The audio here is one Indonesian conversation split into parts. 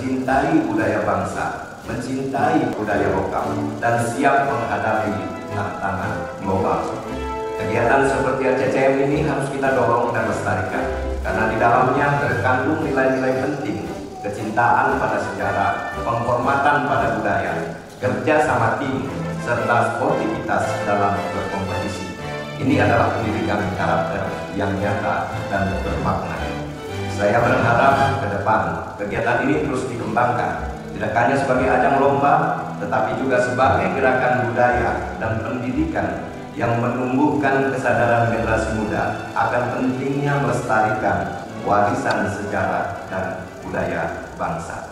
mencintai budaya bangsa, mencintai budaya lokal, dan siap menghadapi tantangan global. Kegiatan seperti ACCM ini harus kita dorong dan lestarikan, karena di dalamnya terkandung nilai-nilai penting, kecintaan pada sejarah, penghormatan pada budaya, kerja sama tim, serta sportivitas dalam berkompetisi. Ini adalah pendidikan karakter yang nyata dan bermakna. Saya berharap ke depan kegiatan ini terus dikembangkan, tidak hanya sebagai ajang lomba, tetapi juga sebagai gerakan budaya dan pendidikan yang menumbuhkan kesadaran generasi muda akan pentingnya melestarikan warisan sejarah dan budaya bangsa.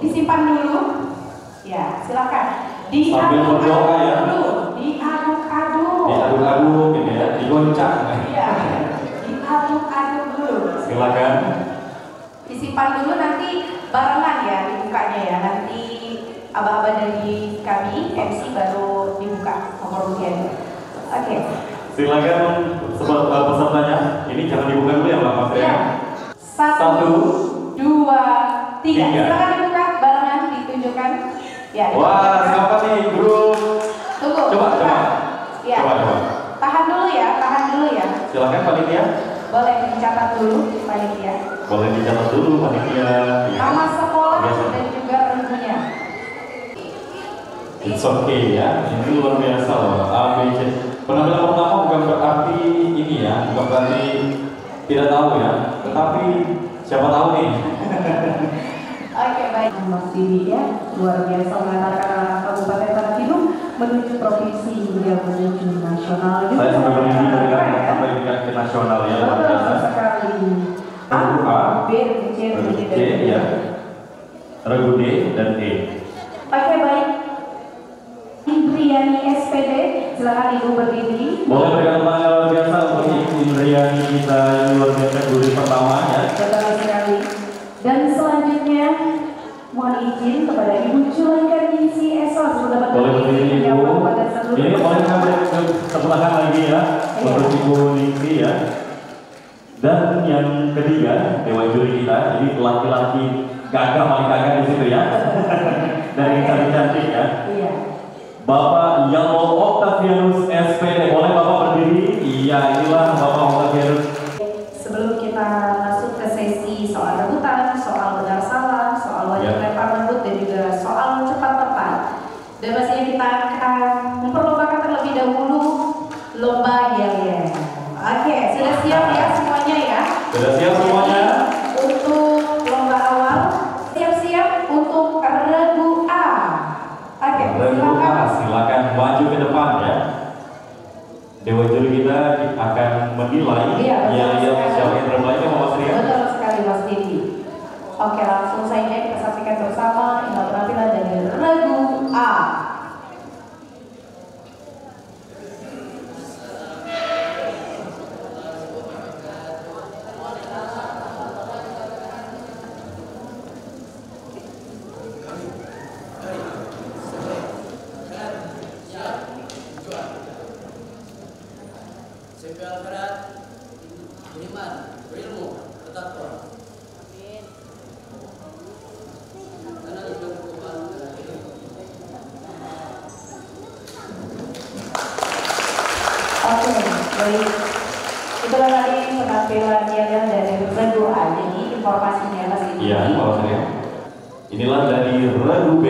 Disimpan dulu. Ya, silakan. Sambil berdoa ya. Diaduk-aduk. Diaduk-aduk gitu ya, digoncang. Iya. Diaduk-aduk dulu. Silakan. Disimpan dulu, nanti barengan ya dibukanya ya. Nanti aba-aba dari kami MC baru dibuka nomor undian. Oke. Silakan pesertanya. Ini jangan dibuka dulu ya Mbak Mas ya. Ya. 1, 2, 3. Silakan dibuka barengan, ditunjukkan. Ya. Wah, siapa nih grup? Tunggu. Coba. Ya. Coba. Tahan dulu ya. Silakan panitia. Boleh dicatat dulu panitia. Boleh dicatat dulu panitia. Nama sekolah Biasa. dan juga regunya. It's okay ya. Ini luar biasa loh. ABC. Penampilan pertama bukan berarti ini ya, bukan berarti tidak tahu ya. Tetapi siapa tahu nih. Oke, baik. Mas Didi ya, luar biasa mengantarkan Kabupaten Tanah Tidung menuju provinsi hingga menuju nasional. Saya sampai bermimpi sampai ke nasional ya, luar biasa. Betul sekali. A, B, C, D, ya. Regu D dan E. Oke, baik. Indriani SPD, silakan Ibu berdiri. Boleh berikan tangan luar biasa untuk Ibu Indriani kita yang luar biasa guru pertama ya. Betul sekali. Dan selanjutnya mohon izin kepada Ibu Julankan Isi Esos sudah Boleh berdiri Ibu. Ini boleh kami sebelahkan lagi ya untuk Ibu Ningsi ya. Dan yang ketiga dewan juri kita, jadi laki-laki gagah paling gagah di situ ya. Dari cantik-cantik ya. Iya. Bapak Yalo Octavianus SPD, boleh Bapak berdiri? Iya, inilah Bapak Octavianus. Sebelum kita masuk ke sesi soal rebutan, soal benar salah, soal wajib lempar lembut dan juga soal cepat tepat, dan pastinya kita akan memperlombakan terlebih dahulu lomba yel-yel. Oke, sudah siap ya semuanya ya? Sudah siap semuanya? Untuk lomba awal, siap-siap untuk regu A. Baik, itulah tadi penampilan yang dari Regu A. Jadi informasinya pasti. Iya, kalau saya. Inilah dari Regu B.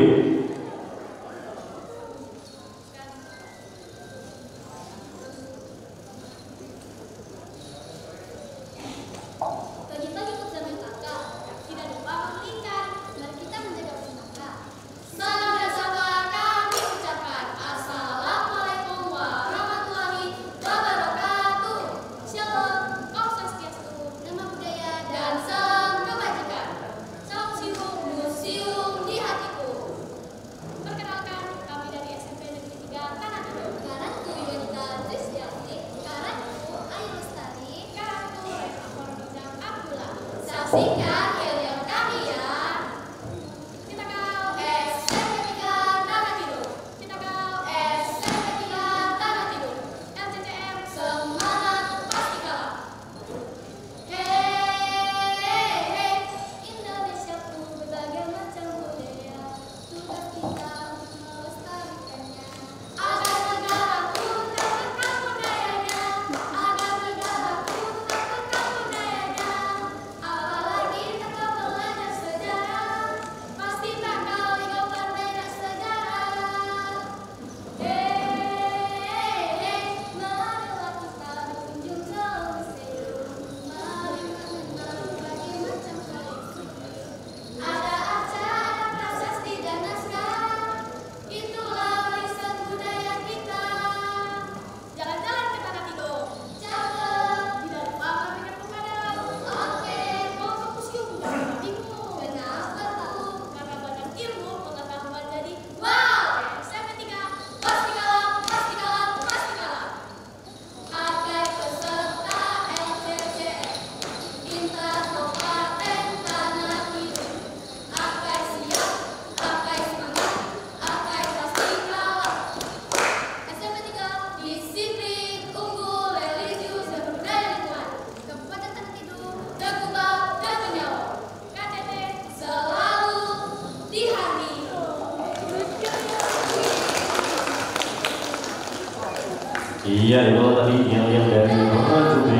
Iya, itu tadi yang dari Regu B.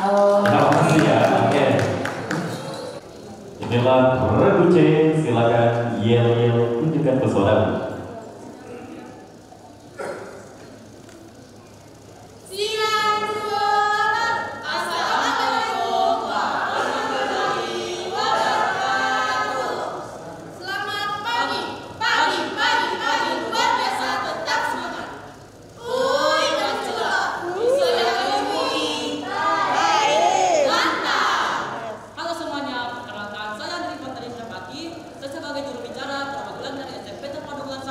Terima kasih ya. Oke. Inilah Regu C. Silakan yel-yel tunjukkan pesona. Sebagai juru bicara perwakilan dari SMP Terpadu Bulan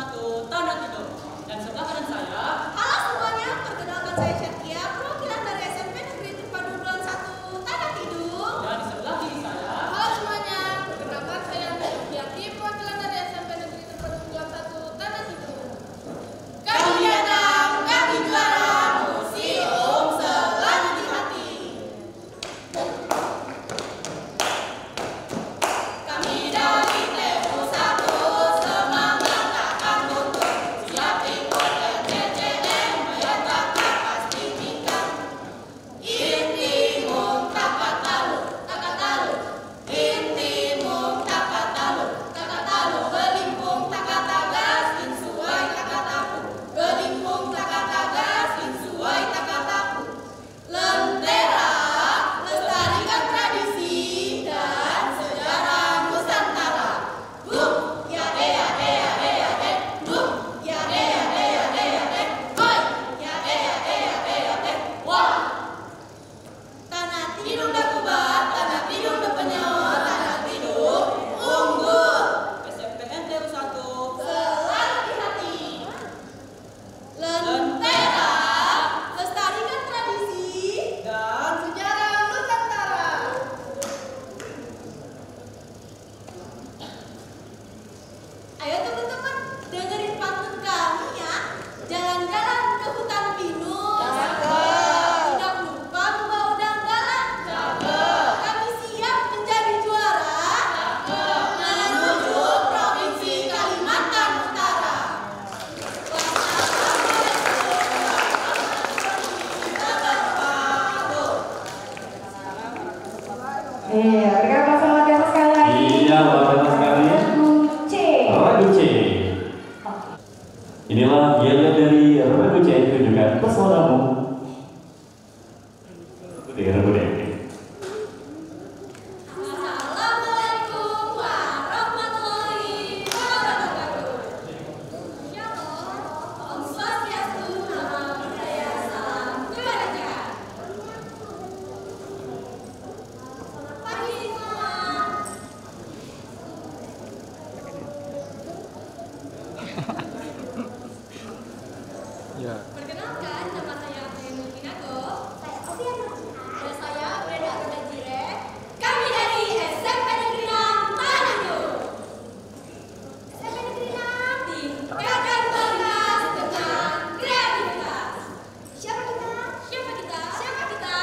Inilah Yaya dari Remaja CNQ dengan Pesonamu. Dengan Remaja. Assalamualaikum warahmatullahi wabarakatuh. Shalom, Om Swastiastu, Namo Buddhaya, salam kebajikan. Selamat pagi semua. Perkenalkan, nama saya April Pinago. Saya Ovia Nurjina. Dan saya Brenda Arunajire. Kami dari SMP Negeri 6 Manado. SMP Negeri 6 tingkatkan kualitas dengan kreativitas. Siapa kita? Siapa kita? Siapa kita?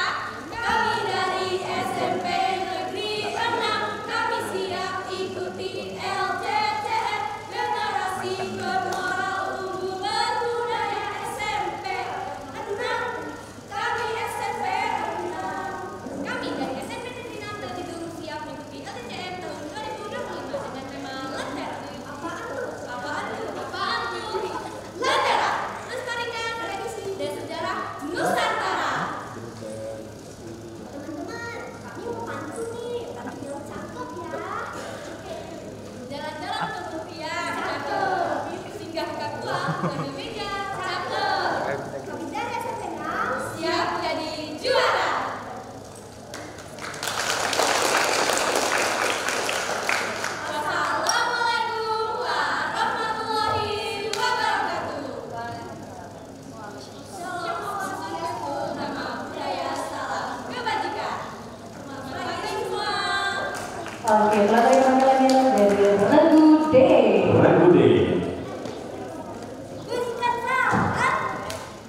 Kami dari SMP Negeri 6. Kami siap ikuti LJTN Generasi Bermoral Unggul Berbudaya SMP 6. Kami SMP 6. Kami dari SMP Negeri 6 dan Tidung siap mengikuti LTCM tahun 2025 dengan tema Lentera. Apaan tuh? Apaan tuh? Apaan tuh? Lentera, lestarikan tradisi dan sejarah Nusantara. Teman-teman, kami mau pantun nih, pantun yang cakep ya. Jalan-jalan ke Rupiah, cakep. Singgah ke Kakua, sambil meja, cakep. Kami dari SMP 6 siap jadi juara. Assalamualaikum warahmatullahi wabarakatuh. Shalom, Swastiastu, Namo Buddhaya, salam kebajikan. Selamat pagi semua. Oke, telah penampilannya dari Regu Day. Remaja. Bunyikan salam.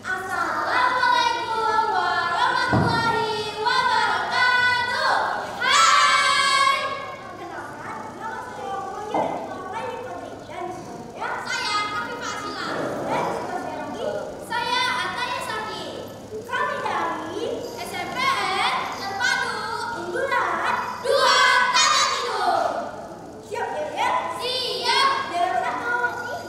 Assalamualaikum warahmatullahi wabarakatuh. Hai. Perkenalkan, nama saya Monya Online Foundation. Ya, saya Kafifah Asila. Dan sebelah saya lagi, saya Ataya Saki. Kami dari SMPN Terpadu Unggulan 2 Tanah Tidung. Siap ya? Siap. Jalan 1.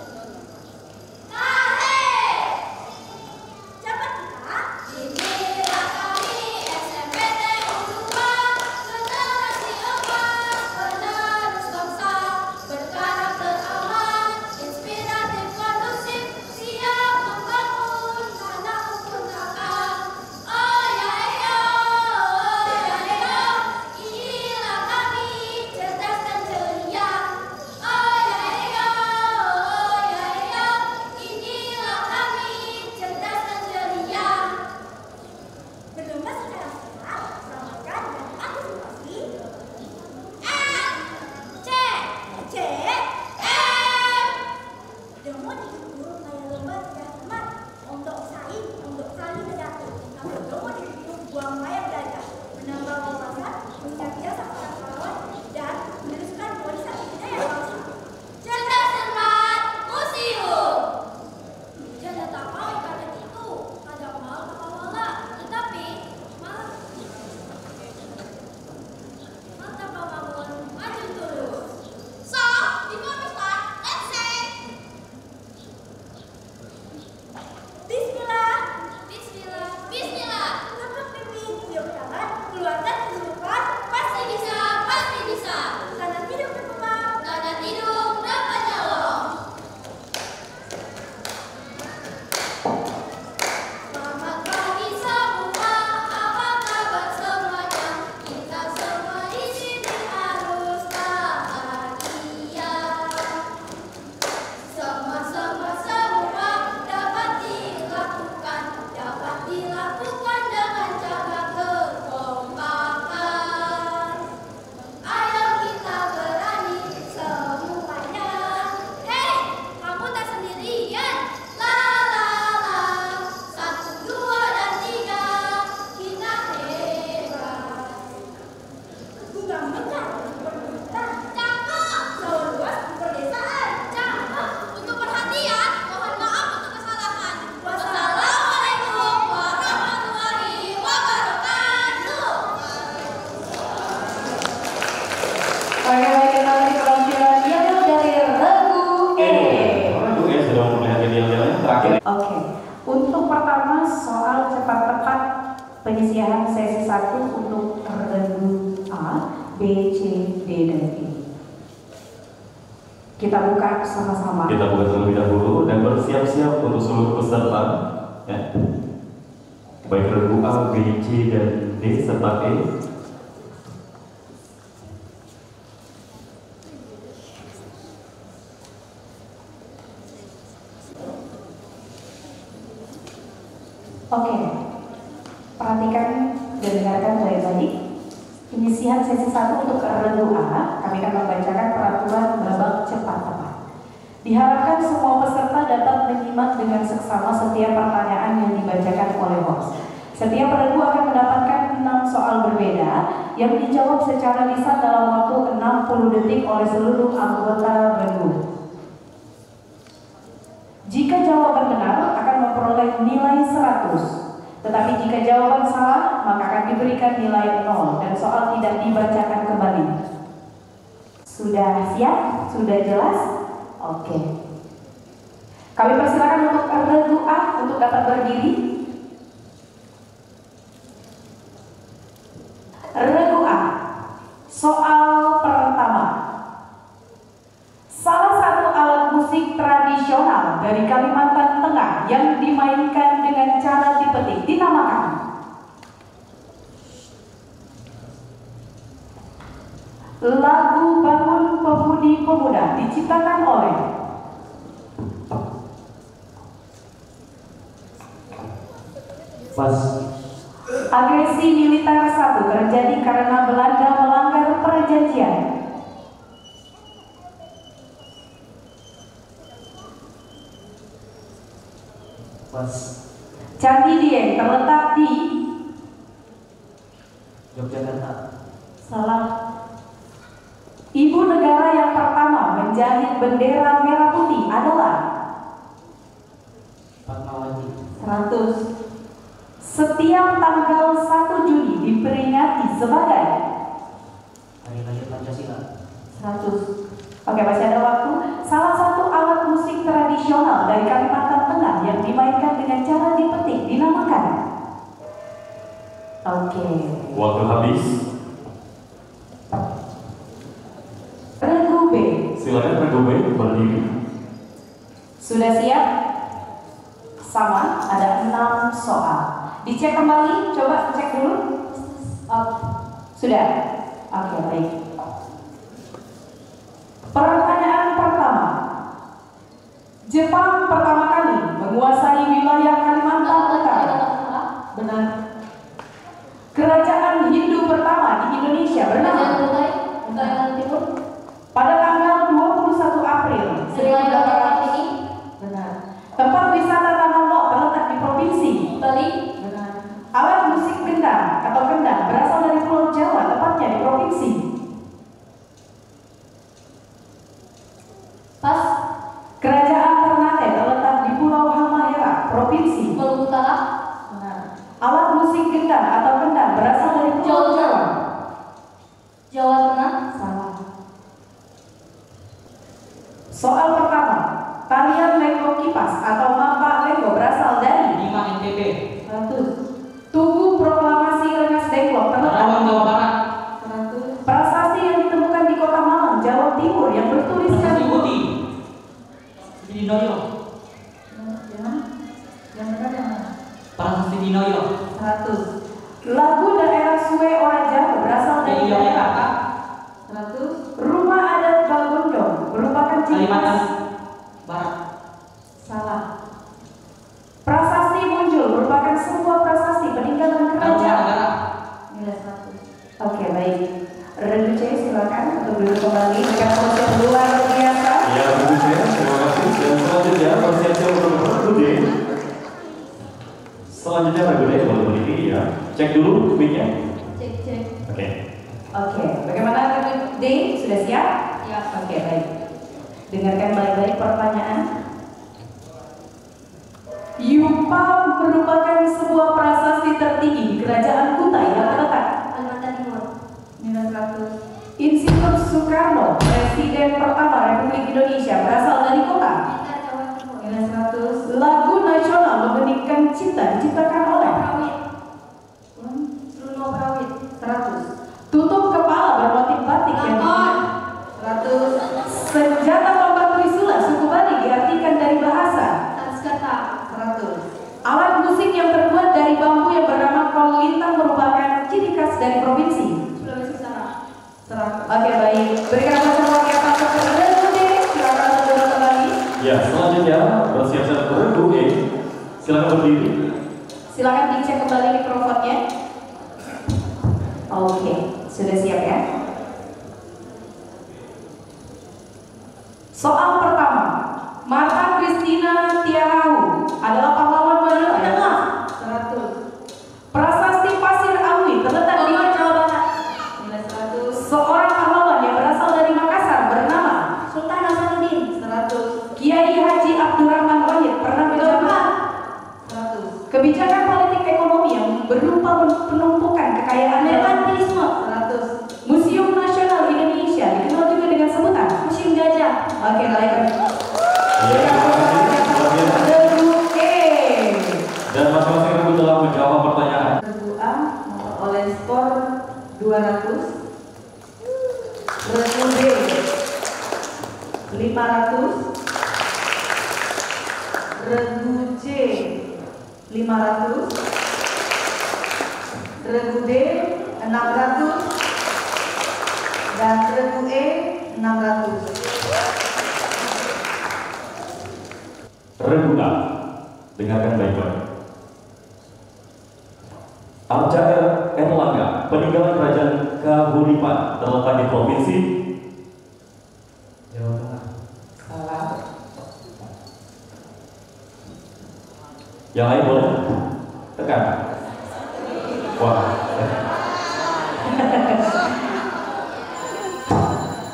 Oke. Untuk pertama soal cepat tepat penyisihan sesi 1 untuk regu A, B, C, D, dan E. Kita buka sama-sama. Kita buka terlebih dahulu dan bersiap-siap untuk seluruh peserta. Ya. Baik regu A, B, C, dan D serta E. Oke, perhatikan dan dengarkan baik-baik. Penyisihan sesi 1 untuk regu A, kami akan membacakan peraturan babak cepat tepat. Diharapkan semua peserta dapat menyimak dengan seksama setiap pertanyaan yang dibacakan oleh host. Setiap regu akan mendapatkan 6 soal berbeda yang dijawab secara lisan dalam waktu 60 detik oleh seluruh anggota regu. Jika jawaban benar akan memperoleh nilai 100, tetapi jika jawaban salah maka akan diberikan nilai 0 dan soal tidak dibacakan kembali. Sudah siap? Sudah jelas? Oke. Kami persilakan untuk regu A untuk dapat berdiri. Regu A. Soal pertama. Salah satu alat musik tradisional dari Kalimantan Tengah yang dimainkan dengan cara dipetik dinamakan. Lagu Bangun Pemudi Pemuda diciptakan oleh Pas. Agresi militer 1 terjadi karena Belanda melanggar perjanjian. Pas. Candi Dieng terletak di Yogyakarta. Salah. Ibu negara yang pertama menjahit bendera merah putih adalah Fatmawati. 100. Setiap tanggal 1 Juni diperingati sebagai Hari Raya Pancasila. 100. Oke, masih ada waktu. Salah satu alat musik tradisional dari Kalimantan Tengah yang dimainkan dengan cara dipetik dinamakan. Oke. Waktu habis. Regu B. Silakan regu B berdiri. Sudah siap? Sama, ada 6 soal. Dicek kembali, coba cek dulu. Oh, sudah. Oke, baik. Pertanyaan pertama. Jepang pertama kali menguasai wilayah Kalimantan Utara. Benar. Kerajaan Hindu pertama di Indonesia bernama Timur. pada tanggal 21 April 1800 ini. Benar. Tempat wisata Tanah Lot terletak di provinsi Bali. Benar. Alat musik gendang atau kendang berasal dari Pulau Jawa, tepatnya di provinsi Pas. Kerajaan Ternate terletak di Pulau Halmahera, provinsi Maluku Utara. Benar. Alat musik gendang atau kendang berasal dari Pulau Jawa. Jawa Tengah. Salah. Soal pertama, tarian lenggo kipas atau mapa lenggo berasal dari 5 NTB. 100. Tugu proklamasi Rengas Dengklok terletak Karawang, Jawa Barat. 100. Prasasti yang ditemukan di Kota Malang, Jawa Timur yang bertuliskan Prasasti Putih. Dinoyo. Yang benar yang mana? Prasasti Dinoyo. 100. Lagu daerah Suwe Oraja berasal dari Yogyakarta. 100. Rumah adat Bagondong merupakan ciri Kalimantan khas. Barat. Salah. Prasasti muncul merupakan sebuah prasasti peninggalan Taruman kerajaan. Negara. Nilai 100. Oke, baik. Regu C silakan untuk duduk kembali dengan proses luar biasa. Ya, regu C, terima kasih. Dan selanjutnya persiapkan untuk regu D. Selanjutnya regu D boleh berdiri ya. Cek dulu mic-nya. Cek. Oke. Oke, bagaimana regu D? Sudah siap? Ya. Oke, baik. Dengarkan baik-baik pertanyaan. Yupa merupakan sebuah prasasti tertinggi di Kerajaan Kutai yang terletak Kalimantan Timur. Nilai 100. Insinyur Soekarno, Presiden pertama Republik Indonesia, berasal dari kota Blitar, Jawa Timur. Nilai 100. Lagu nasional Ya, selanjutnya bersiap-siap Regu E. Silakan berdiri. Silakan dicek kembali mikrofonnya. Oke, sudah siap ya? Soal pertama, Marta Christina Tiahau adalah pahlawan wanita yang 100. Prasasti Pasir Awi terletak di Jawa Barat. 100. Seorang pahlawan yang berasal dari Makassar bernama Sultan Hasanuddin. 100. Kiai Haji Abdurrahman Wahid pernah menjabat 100. Kebijakan politik ekonomi yang berupa penumpukan kekayaan merkantilisme 100. Museum Nasional Indonesia dikenal juga dengan sebutan Museum Gajah. Oke, baik. Dan masing-masing regu telah menjawab pertanyaan. Regu A oleh skor 200. Regu B 500. Regu C 500. Regu D 600. Dan regu E 600. Regu A, dengarkan baik-baik. Arca Erlangga, peninggalan kerajaan Kahuripan, terletak di provinsi Jawa Tengah. Salah. Yang lain boleh tekan. Wah.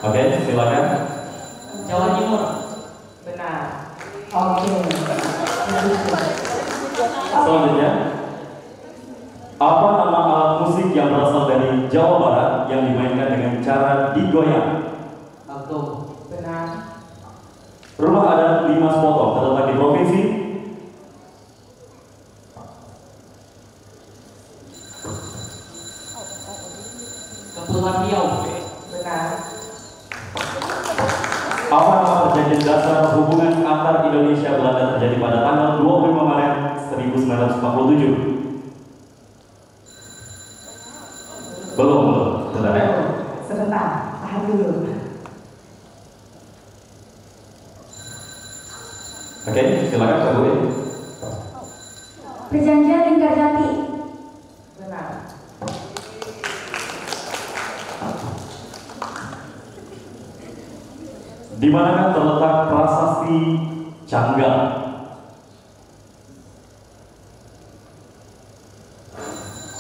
Oke, silakan. Jawa Timur. Benar. Oke. Selanjutnya, apa nama alat musik yang berasal dari Jawa Barat yang dimainkan dengan cara digoyang? Alto. Benar. Rumah adat Limas Poto terletak di provinsi Kepulauan Riau. Benar. Apa nama perjanjian dasar hubungan antar Indonesia Belanda terjadi pada tanggal 25 Maret 1947? Belum, sebentar ya. Sebentar, tahan dulu. Oke, silakan Pak Bu. Perjanjian Linggarjati. Benar. Di manakah terletak prasasti Canggal?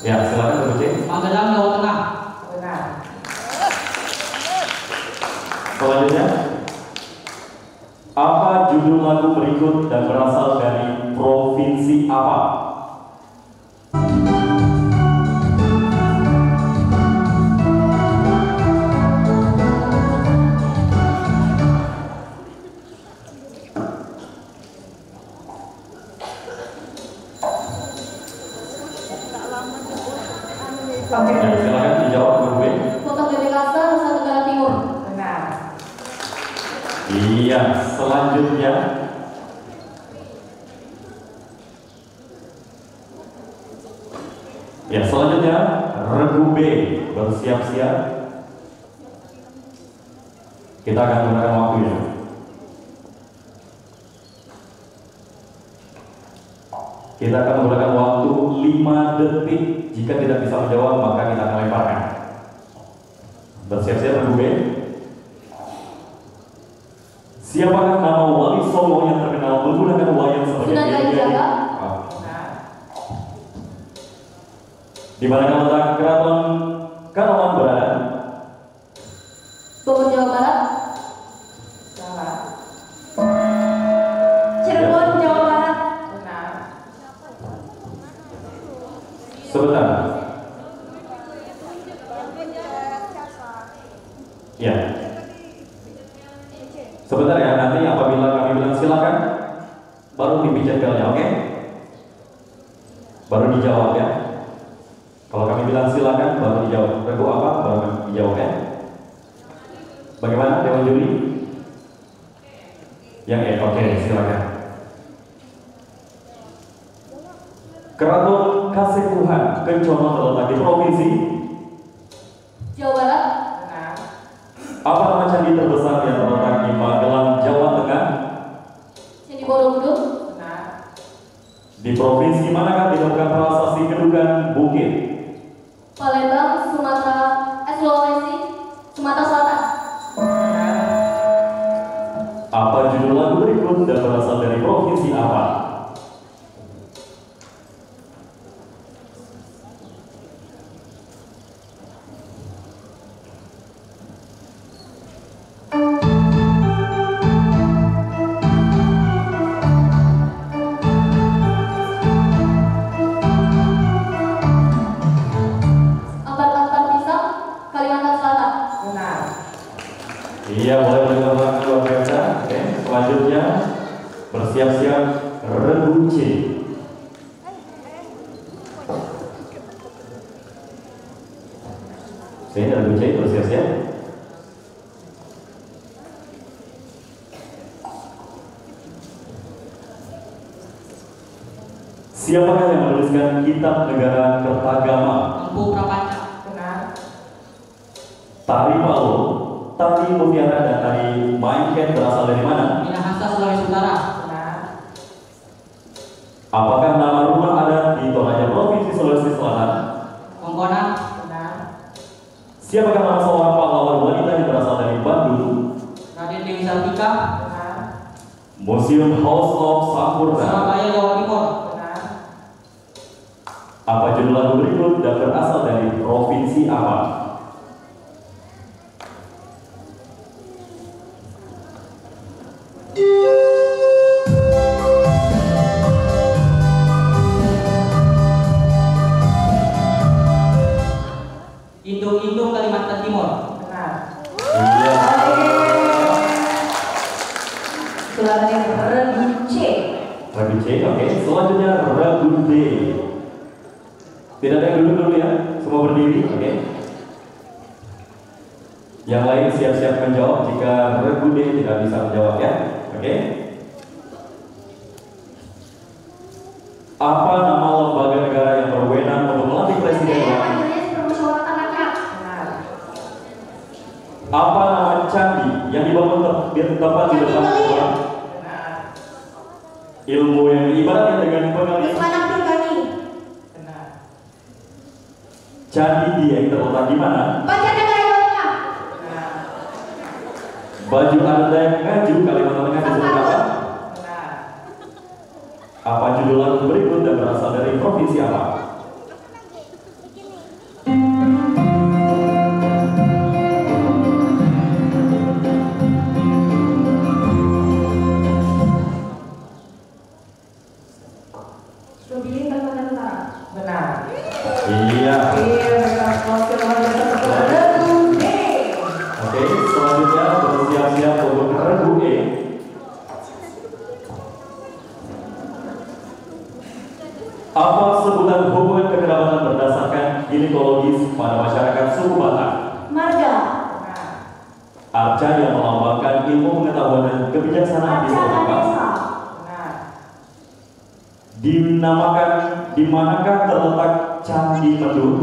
Ya, silakan Pak Bu. Magelang, Jawa Tengah. Benar. Selanjutnya, apa judul lagu berikut dan berasal dari provinsi apa? Oke. Ya, silakan dijawab Bu. Kota Bebekasa, Nusa Tenggara Timur. Benar. Iya, selanjutnya ya, selanjutnya regu B, bersiap-siap. Kita akan gunakan waktunya. Kita akan menggunakan waktu 5 detik. Jika tidak bisa menjawab, maka kita akan lemparkan. Bersiap-siap regu B. Siapakah nama wali Solo yang terkenal menggunakan wayang sebagai Sunan Kalijaga. Benar. Di mana letak keraton Kanoman berada? Bogor, Jawa Barat. Salah. Cirebon, Jawa Barat. Benar. Sebentar. Ya. Sebentar ya, nanti apabila kami bilang silakan, baru dipijat belnya, oke? Baru dijawab ya. Kalau kami bilang silakan, baru dijawab. Regu apa? Baru dijawab ya. Bagaimana Dewan Juri? Yang E, oke, silakan. Keraton Kasepuhan Kencono terletak di provinsi Jawa Barat. Benar. apa nama candi terbesar yang terletak di Magelang, Jawa Tengah? Provinsi manakah ditemukan prasasti Kedukan Bukit? Palembang, Sulawesi, Sumatera Selatan. Apa judul lagu berikut dan berasal dari provinsi apa? Angkat-angkat pisang, Kalimantan Selatan. Iya, boleh berkembang luar biasa. Oke, selanjutnya bersiap-siap Regu C. Saya Regu C bersiap-siap. Siapakah yang menuliskan Kitab Negara Kertagama? Empu Prapanca. Tari Palu, tari mutiara dan tari mainken berasal dari mana? Minahasa, Sulawesi Utara. Apakah nama rumah adat di Toraja Provinsi Sulawesi Selatan? Kongkonan. Siapakah nama seorang pahlawan wanita yang berasal dari Bandung? Raden Dewi Sartika. Museum House of Sampurna. Surabaya, Jawa Timur. Apa judul lagu berikut dan berasal dari provinsi apa? Indung-indung, Kalimantan Timur. Iya. Selanjutnya Regu C. Regu C, oke. Selanjutnya Regu D. Tidak ada yang duduk dulu ya, semua berdiri, oke. Yang lain siap-siap menjawab jika Regu D tidak bisa menjawab ya, oke. Apa nama lembaga negara yang berwenang untuk melantik presiden? Majelis Permusyawaratan Rakyat. Apa nama candi yang dibangun tepat di depan sekolah? Ilmu yang ibaratnya dengan pengalihan. Wisma Pribadi. Candi Dieng terletak di mana? Banjarnegara, Jawa Tengah. Baju adat yang ngaju Kalimantan Tengah disebut apa? Apa judul lagu berikut dan berasal dari provinsi apa? Sudin Kalimantan Utara. Benar. Iya. Regu D. Oke, selanjutnya bersiap-siap untuk Regu E. Apa sebutan hubungan kekerabatan berdasarkan ginekologis pada masyarakat suku Batak? Marga. Arca yang melambangkan ilmu pengetahuan dan kebijaksanaan di Arca suatu tempat. Ganesha. Benar. Dinamakan di manakah terletak Candi Medun?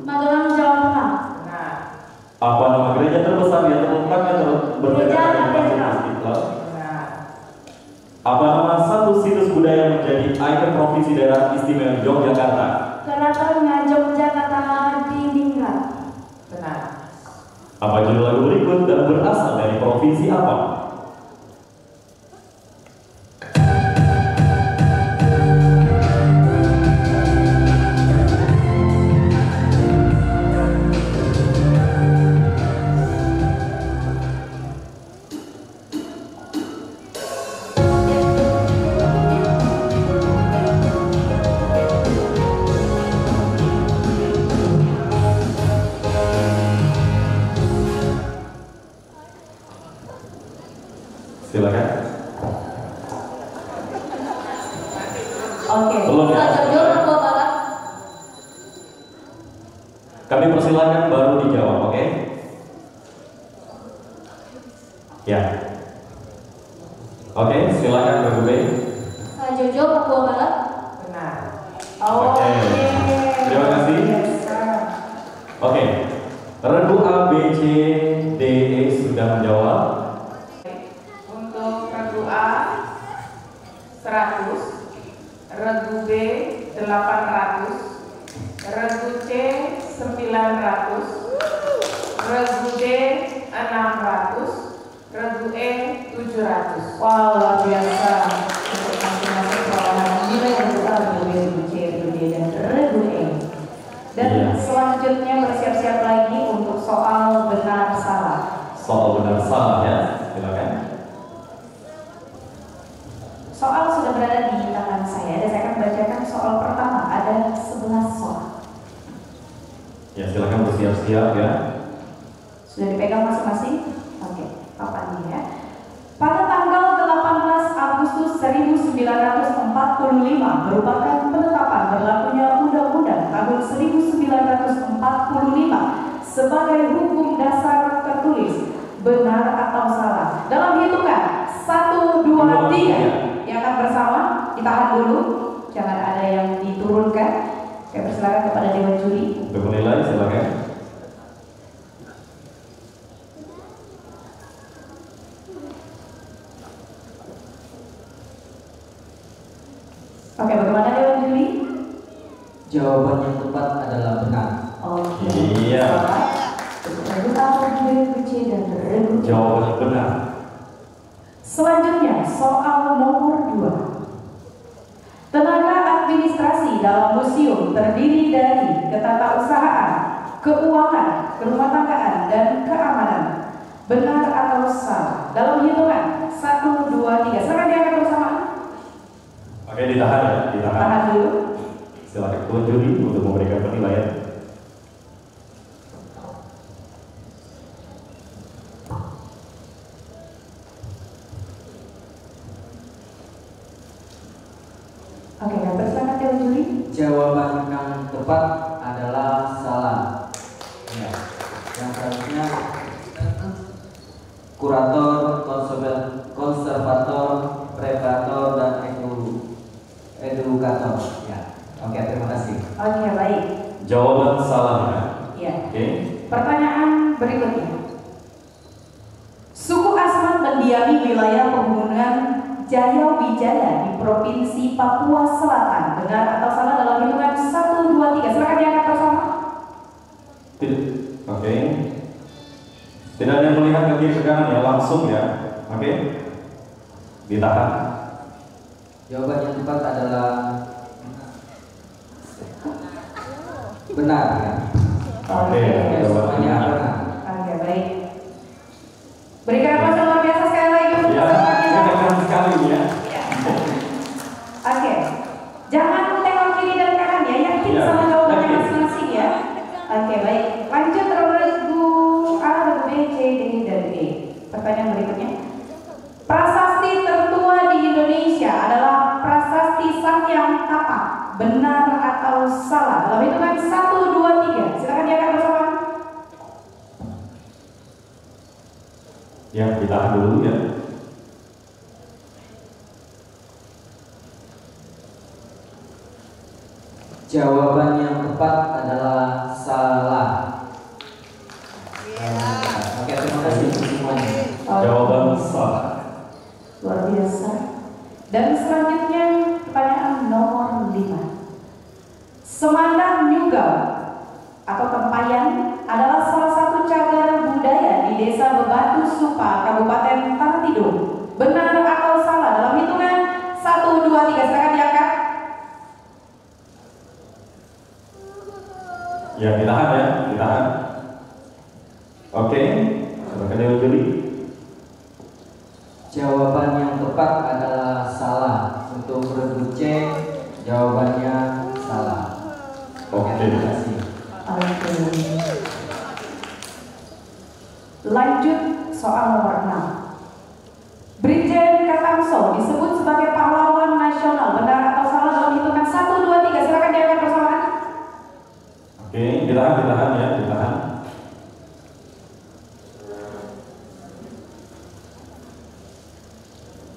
Magelang, Jawa Tengah. Benar. Apa nama gereja terbesar yang terletaknya berdekatan dengan Masjid Katedral. Istiqlal? Benar. Apa nama satu situs budaya menjadi ikon provinsi daerah istimewa Yogyakarta? Keraton Ngajong Jakarta Hadiningrat. Benar. Apa judul lagu berikut dan berasal dari provinsi apa? Silakan. Oke. Belum ya? Jogja, Papua Barat. Kami persilakan baru dijawab, oke? Ya. Oke, silakan Regu B. Jojo, Papua Barat. Benar. Oke. Terima kasih. Oke. Regu A, B, C, D, E sudah menjawab. Untuk regu A 100, regu B 800, regu C 900, regu D 600, regu E 700. Wow, luar biasa. Untuk masing-masing perolahan nilai regu A, regu B, regu C, regu D, dan regu E. Dan selanjutnya bersiap-siap lagi untuk soal benar salah. Soal benar salah ya, silakan. Soal sudah berada di tangan saya dan saya akan bacakan soal pertama. Ada 11 soal. Ya, silakan bersiap-siap ya. Sudah dipegang masing-masing? Oke, papannya ya. Pada tanggal 18 Agustus 1945 merupakan penetapan berlakunya Undang-Undang tahun 1945 sebagai hukum dasar tertulis. Benar atau salah? Dalam hitungan 1, 2, 3 yang akan bersama, ditahan dulu, jangan ada yang diturunkan. Saya persilakan kepada Dewan Juri untuk menilai, silakan. Oke, bagaimana Dewan Juri? Jawaban yang tepat adalah benar. Oke. Iya. Regu A, regu C, dan regu D. Jawaban benar. Selanjutnya, soal nomor 2. Tenaga administrasi dalam museum terdiri dari ketatausahaan, keuangan, kerumah tanggaan, dan keamanan. Benar atau salah? Dalam hitungan 1, 2, 3. Silakan diangkat bersama. Oke, ditahan ya, ditahan. Tahan dulu. Silakan Tuan Juri untuk memberikan penilaian. Oke, dan persilakan Dewan Juri. Jawaban yang tepat adalah salah. Ya. Yang seharusnya kurator, konservator, preparator, dan edukator. Ya. Oke, terima kasih. Oke, baik. Jawaban salah ya. Ya. Oke. Pertanyaan berikutnya. Suku Asmat mendiami wilayah pegunungan Jaya Wijaya di Provinsi Papua Selatan. Benar atau salah dalam hitungan 1, 2, 3. Silakan diangkat bersama. Oke. Tidak ada yang melihat ke kiri ke kanan ya, langsung ya. Oke. Ditahan. Jawaban yang tepat adalah benar. Ya. Oke. Ya, Jawaban semuanya benar. benar. Oke, baik. Berikan aplaus yang luar biasa sekali lagi untuk Ya, peserta ini kita. keren sekali ya. Oke. Jangan tengok kiri dan kanan ya, yakin Ya, sama jawabannya yakin. masing-masing ya. Oke, baik. Lanjut regu A, regu B, C, D, dan E. Pertanyaan berikutnya. Prasasti tertua di Indonesia adalah prasasti Sangyang Tapak. Benar atau salah? Dalam hitungan 1, 2, 3. Silakan diangkat bersama. Ya, ditahan dulu ya. Jawaban yang tepat adalah salah. Oke, terima kasih untuk semuanya. Jawaban salah. Luar biasa. Dan selanjutnya pertanyaan nomor 5. Semandang Nyunggal atau Tempayan adalah salah satu cagar budaya di Desa Bebatu Supa, Kabupaten Tanah Tidung. Benar atau salah? Dalam hitungan 1, 2, 3. Silakan diangkat. Ya, ditahan ya, ditahan. Oke. Silakan Dewan Juri. Jawaban yang tepat adalah salah. Untuk regu C, jawabannya salah. Oke. Terima kasih. Oke. Lanjut soal nomor 6. Brigjen Katamso disebut sebagai pahlawan nasional. Benar atau salah? Dalam hitungan 1, 2, 3. Silakan diangkat bersamaan. Oke, ditahan ya, ditahan.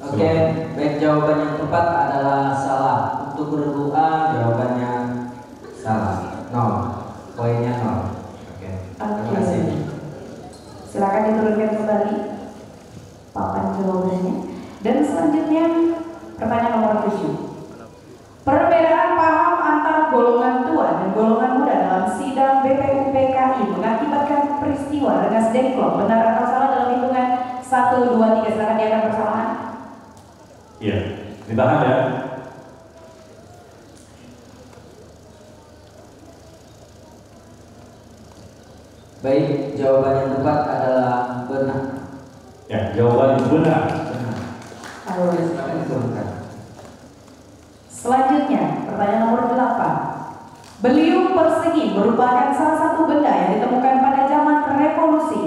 Oke, baik, jawaban yang tepat adalah salah. Untuk regu A, jawabannya salah. 0. Poinnya 0. Oke. Terima kasih. Silakan diturunkan kembali papan jawabannya. Dan selanjutnya pertanyaan nomor 7. golongan muda dalam sidang BPUPKI mengakibatkan peristiwa rengas dengklok, benar atau salah dalam hitungan 1, 2, 3, silakan diangkat bersamaan. Iya, ditahan ya. Baik, jawaban yang tepat adalah benar. Ya, jawaban yang benar. Benar. Lalu, Silakan diturunkan. selanjutnya, pertanyaan nomor 8. Beliung persegi merupakan salah satu benda yang ditemukan pada zaman revolusi.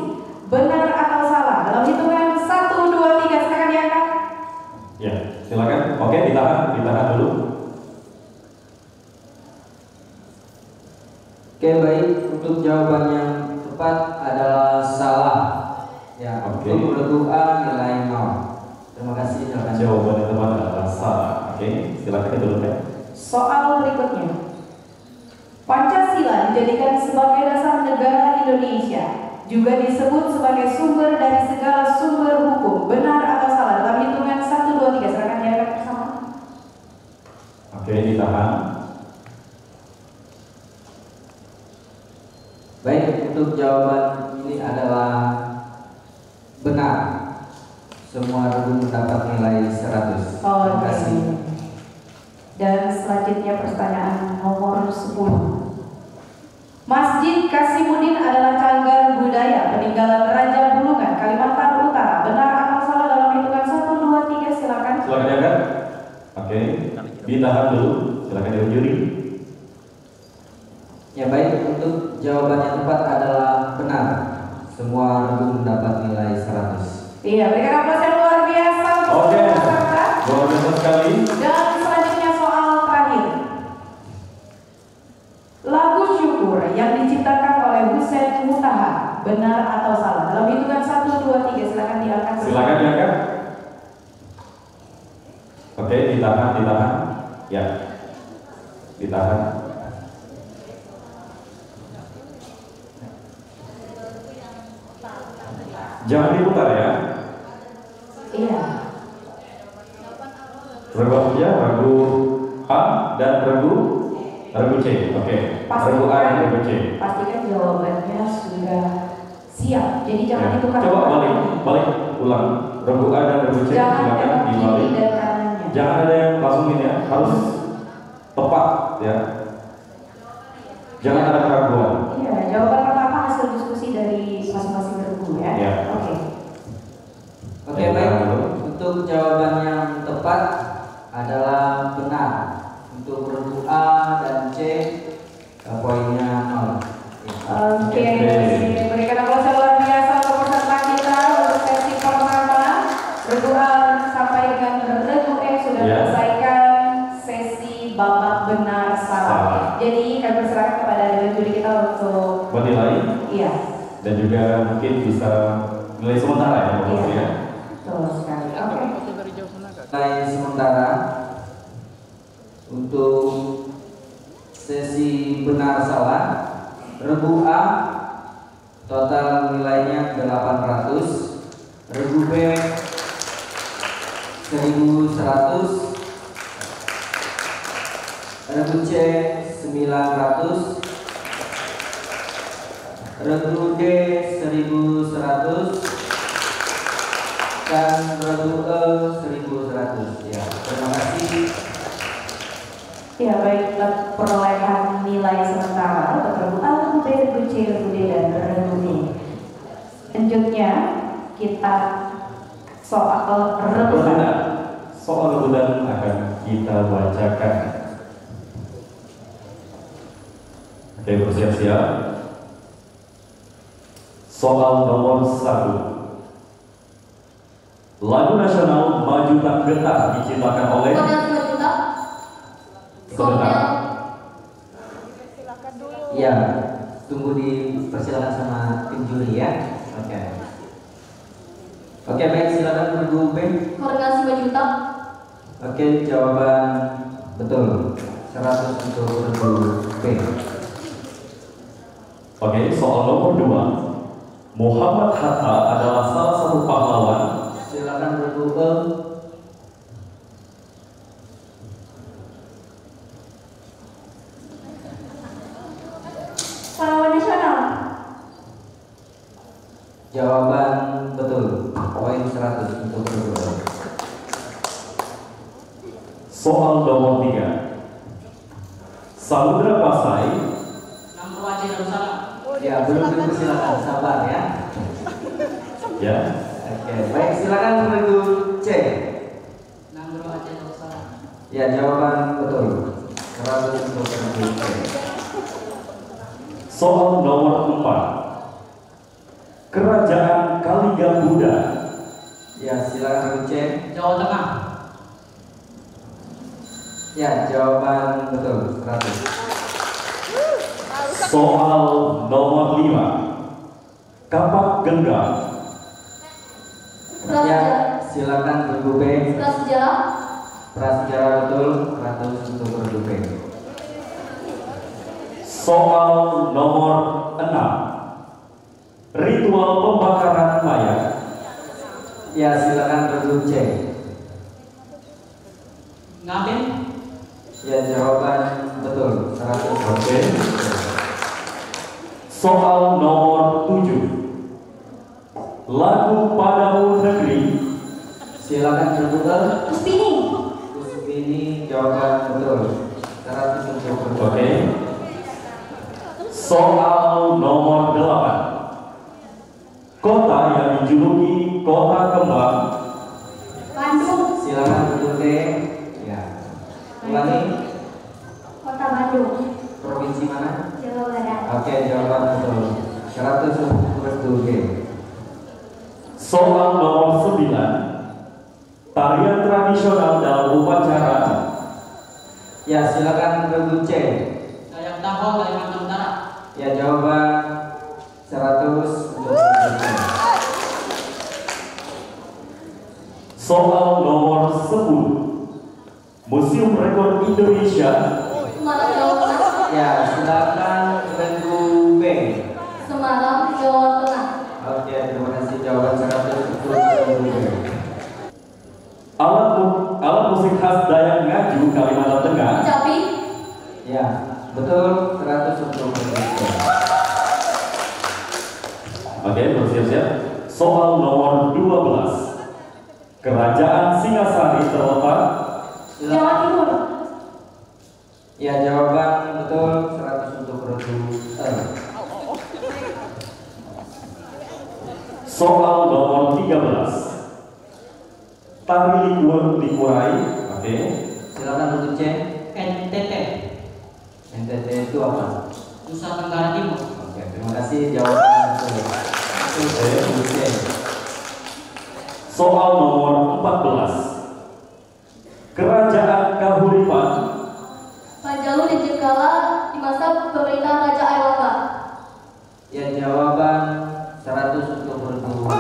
Benar atau salah? Dalam hitungan 1, 2, 3, silakan diangkat. Ya, silakan. Oke, ditahan dulu. Oke, baik. Untuk jawaban yang tepat adalah salah. Ya, Oke. untuk urut A nilai 0. Terima kasih. Silakan. Jawaban yang tepat adalah salah. Oke, silakan diturunkan. Soal berikutnya. Pancasila dijadikan sebagai dasar negara Indonesia, juga disebut sebagai sumber dari segala sumber hukum. Benar atau salah? Dalam hitungan 1, 2, 3, silakan diangkat bersama. Oke, ditahan. Baik, untuk jawaban ini adalah benar. Semua regu mendapat nilai 100. Terima kasih. Dan selanjutnya pertanyaan nomor 10. Masjid Kasimuddin adalah cagar budaya peninggalan Raja Bulungan, Kalimantan Utara. Benar atau salah dalam hitungan 1, 2, 3, silakan. Silakan diangkat. Oke, ditahan dulu. Silakan diujuri. Ya baik, untuk jawaban yang tepat adalah benar. Semua regu mendapat nilai 100. Iya, berikan aplaus yang luar biasa untuk Oke, semua peserta. luar biasa sekali. Dan selanjutnya soal terakhir. Lagu Syukur yang diciptakan oleh Hussein Mutaha, benar atau salah? Dalam hitungan 1, 2, 3, silakan diangkat. Silakan diangkat. Oke, ditahan. Ya, ditahan. Jangan diputar ya. Iya. Ragu A dan ragu C. Oke. Ragu A dan ragu C. Pastikan jawabannya sudah siap. Jadi jangan Ya. ditukar. Coba balik ulang. Ragu A dan ragu C. Jangan Silakan belok kiri dibalik. dan kanannya. Jangan ada yang langsung ini ya. Harus tepat ya. Jangan ada keraguan. Iya, jawaban pertama hasil diskusi dari masing-masing regu ya. Ya. Oke. Oke, baik. Untuk jawaban yang tepat adalah benar. Untuk regu A dan C poinnya 0. Oke, berikan aplaus yang luar biasa untuk peserta kita untuk sesi pertama. Regu A sampai dengan regu E sudah Ya. menyelesaikan sesi babak benar salah. Jadi kami persilakan kepada dewan juri kita untuk menilai. Iya. Dan juga mungkin bisa nilai sementara ya, Bapak Iya. ya. Betul sekali. Oke. Nilai sementara untuk sesi benar salah regu A total nilainya 800, regu B 1100, regu C 900, regu D 1100 dan regu E 1100. Ya, terima kasih. Ya, baik, perolehan nilai sementara untuk regu A, regu B, regu C, regu D, dan regu E. Selanjutnya kita soal rebutan. Soal rebutan akan kita bacakan. Oke, bersiap-siap. Soal nomor 1. Lagu nasional Maju Tak Gentar diciptakan oleh sebentar. Ya, tunggu dipersilakan sama tim juri ya. Oke. Oke, baik, silakan regu B. Koordinasi Majuta. Oke, jawaban betul. 100 untuk regu B. Oke, soal nomor 2. Muhammad Hatta adalah salah satu pahlawan. Silakan regu E. Jawaban betul. Poin 100 untuk berdua. Soal nomor 3. Samudra Pasai. Ya, belum dipersilakan, sabar ya. Ya. Oke, baik, silakan regu C. Ya, jawaban betul. 100 untuk regu C. Soal nomor 4. Kerajaan Kaligabudha. Ya, silakan regu C. Jawa Tengah. Ya, jawaban betul. 100. Soal nomor 5. Kapak Genggam. Ya, silakan regu B. Prasejarah. Prasejarah betul. 100 untuk regu B. Soal nomor 6. Ritual pembakaran mayat. Ya, silakan regu C. Ngaben. Ya, jawaban betul. 100. Oke. Soal nomor 7. Lagu Padamu Negeri. Silakan regu B. Kusbini. Kusbini, jawaban betul. 100 untuk regu B. Oke. Soal nomor 8. Kota yang dijuluki Kota Kembang. Bandung. Silakan regu D. Ya. Ulangi. Kota Bandung. Provinsi mana? Jawa Barat. Oke, jawaban betul. 100 untuk regu D. Soal nomor 9. Tarian tradisional dalam upacara. Ya, silakan regu C. Dayak Taho, Kalimantan Utara. Ya, jawaban 100 untuk regu C. Soal nomor 10. Museum Rekor Indonesia. Semarang, Jawa Tengah. Ya, silakan regu B. Semarang, Jawa Tengah. Oke, terima kasih, jawaban 100 untuk regu B. Alat musik khas Dayak Ngaju, Kalimantan Tengah. Kecapi. Ya, betul. 100 untuk regu B. Oke, bersiap-siap. Soal nomor 12. Kerajaan Singasari terletak. Jawa Timur. Ya, jawaban betul. 100 untuk regu E. Soal nomor 13. Tari Likurai. Oke. Silakan regu C. NTT. NTT itu apa? Nusa Tenggara Timur. Oke, terima kasih, jawaban betul. Itu regu C. Soal nomor 14. Kerajaan Kahuripan. Panjalu dan Jenggala di masa pemerintahan Raja Airlangga. Ya, jawaban 100 untuk regu B.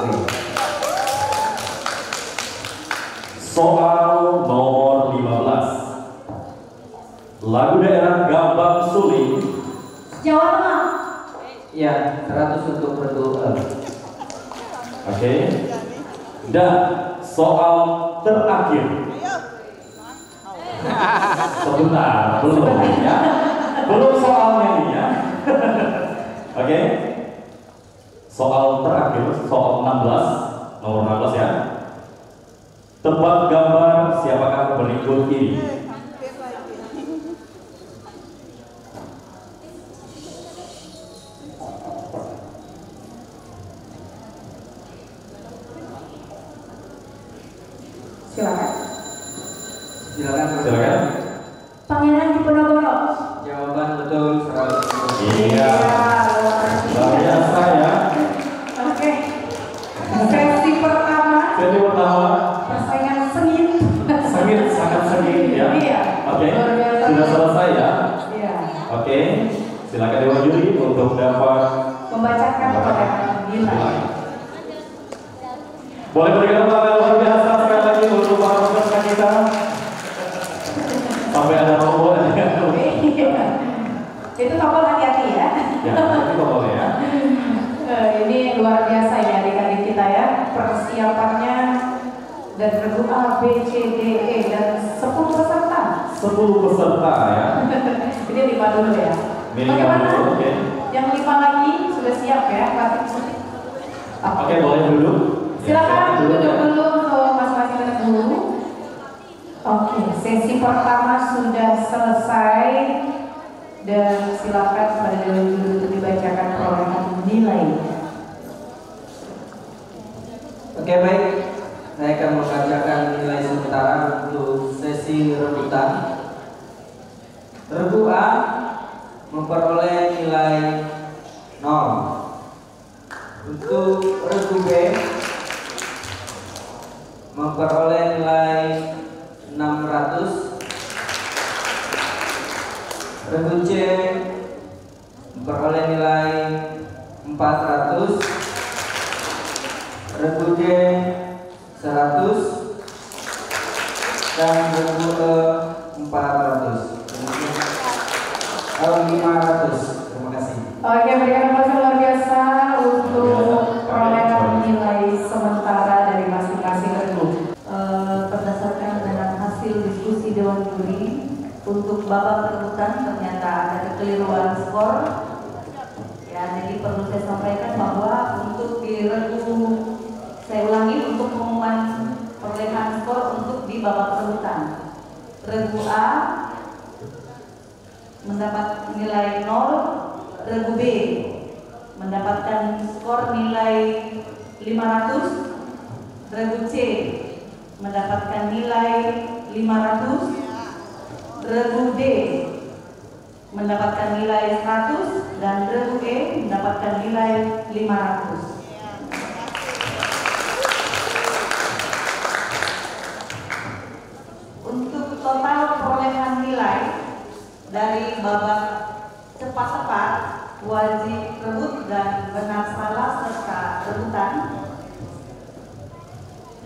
Soal nomor 15. Lagu daerah Gambang Suling. Jawa Tengah. Ya, 100 untuk regu E. Oke. Dan soal terakhir. Sebentar, belum ya. Belum soalnya nih ya. Oke. Soal terakhir, soal 16, nomor 16 ya. Tebak gambar siapakah berikut ini? Silakan. Silakan. Pangeran Diponegoro. Jawaban betul 100. Iya. Luar biasa ya. Oke. Sesi pertama. Jadi pertama, Persaingan sengit. sangat sengit ya. Iya. Oke. Luar biasa. Sudah selesai ya. Iya. Oke. Silakan Dewan Juri untuk dapat Membacakan pada nilai. Boleh berikan tepuk luar biasa sekali lagi untuk para peserta kita. Sampai ada rombongan ya. Iya. Itu tombol hati-hati ya. Ya, itu boleh ya. Ini luar biasa ya adik-adik kita ya. Persiapannya dan regu A, B, C, D, E dan 10 peserta. 10 peserta ya. Ini 5 dulu ya. Ini Bagaimana? dulu, oke. Yang 5 lagi sudah siap ya? Klasik musik. Oke, boleh duduk. Silakan duduk dulu untuk masing-masing regu. Oke, sesi pertama sudah selesai dan silakan pada dulu untuk dibacakan perolehan nilai. Oke, baik. Saya akan membacakan nilai sementara untuk sesi rebutan. Regu A memperoleh nilai 0. Untuk regu B memperoleh nilai 600. Regu C memperoleh nilai 400. Regu D 100 dan regu E 400. 500. Terima kasih. Oke, berikan aplaus luar biasa untuk perolehan nilai sementara dari masing-masing regu. Berdasarkan dengan hasil diskusi Dewan Juri, untuk babak perebutan ternyata ada kekeliruan skor. Ya, jadi perlu saya sampaikan bahwa untuk di regu, saya ulangi untuk pengumuman perolehan skor untuk di babak perebutan. Regu A mendapat nilai 0, regu B mendapatkan skor nilai 500, regu C mendapatkan nilai 500, regu D mendapatkan nilai 100 dan regu E mendapatkan nilai 500. Untuk total perolehan nilai dari babak cepat tepat, wajib rebut dan benar salah serta rebutan,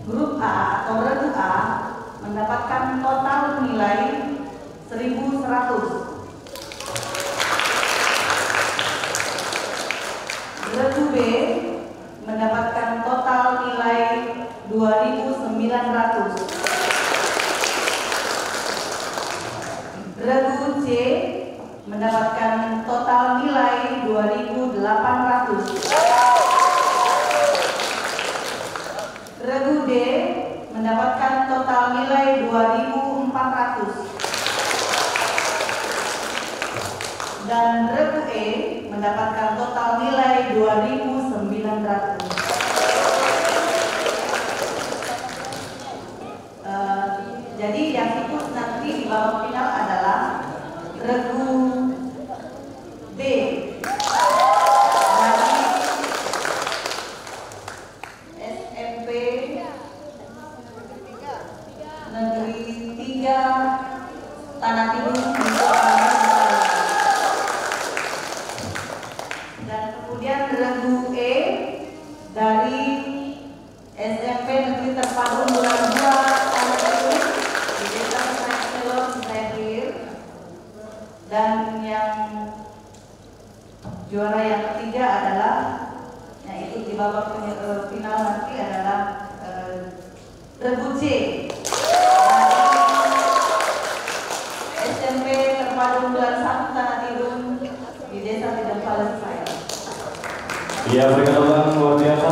grup A atau regu A mendapatkan total nilai 1.100. Regu B mendapatkan total nilai 2.900. Regu C mendapatkan total nilai 2.800. Regu D mendapatkan total nilai 2.400. Dan regu E mendapatkan total nilai 2.900. Jadi yang ikut nanti di babak final adalah regu B dari SMP Negeri 3 Tanah Tidung dan kemudian regu E dari SMP Negeri Terpadu Bulan 2 Tanah Tidung di Desa Selor Sayapir. Dan yang juara yang ketiga adalah yang ikut di babak final nanti adalah regu C dari SMP Terpadu Bulan 1 Tanah Tidung di Desa Tidung Palestina. Iya, berikan tepuk tangan luar biasa